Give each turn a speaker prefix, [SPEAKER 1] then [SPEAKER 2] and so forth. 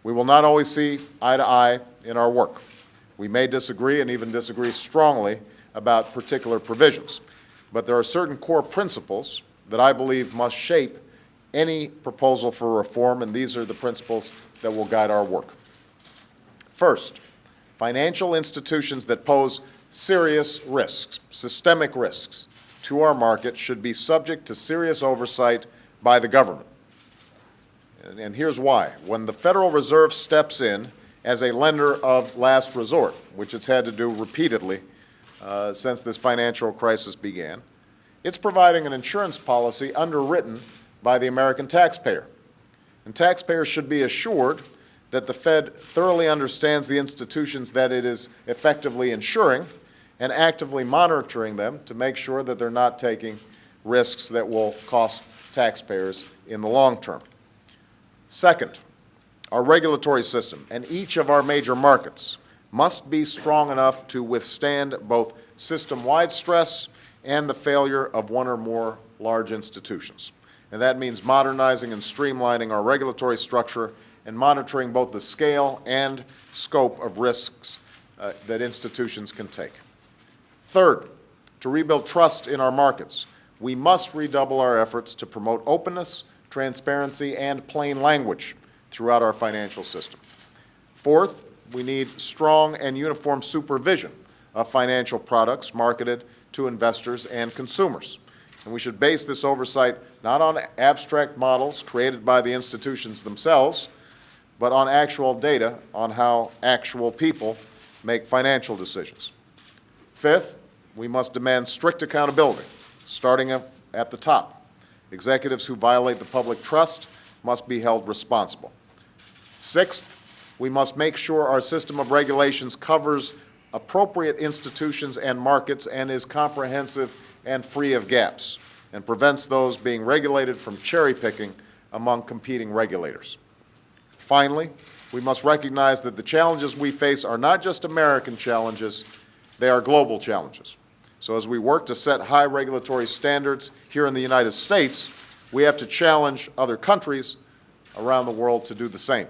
[SPEAKER 1] We will not always see eye to eye in our work. We may disagree and even disagree strongly about particular provisions, but there are certain core principles that I believe must shape any proposal for reform, and these are the principles that will guide our work. First, financial institutions that pose serious risks, systemic risks, to our market should be subject to serious oversight by the government. And here's why. When the Federal Reserve steps in as a lender of last resort, which it's had to do repeatedly since this financial crisis began, it's providing an insurance policy underwritten by the American taxpayer. And taxpayers should be assured that the Fed thoroughly understands the institutions that it is effectively insuring and actively monitoring them to make sure that they're not taking risks that will cost taxpayers in the long term. Second, our regulatory system and each of our major markets must be strong enough to withstand both system-wide stress and the failure of one or more large institutions. And that means modernizing and streamlining our regulatory structure and monitoring both the scale and scope of risks that institutions can take. Third, to rebuild trust in our markets, we must redouble our efforts to promote openness, transparency, and plain language throughout our financial system. Fourth, we need strong and uniform supervision of financial products marketed to investors and consumers. And we should base this oversight not on abstract models created by the institutions themselves, but on actual data on how actual people make financial decisions. Fifth, we must demand strict accountability, starting at the top. Executives who violate the public trust must be held responsible. Sixth, we must make sure our system of regulations covers appropriate institutions and markets and is comprehensive and free of gaps, and prevents those being regulated from cherry-picking among competing regulators. Finally, we must recognize that the challenges we face are not just American challenges, they are global challenges. So as we work to set high regulatory standards here in the United States, we have to challenge other countries around the world to do the same.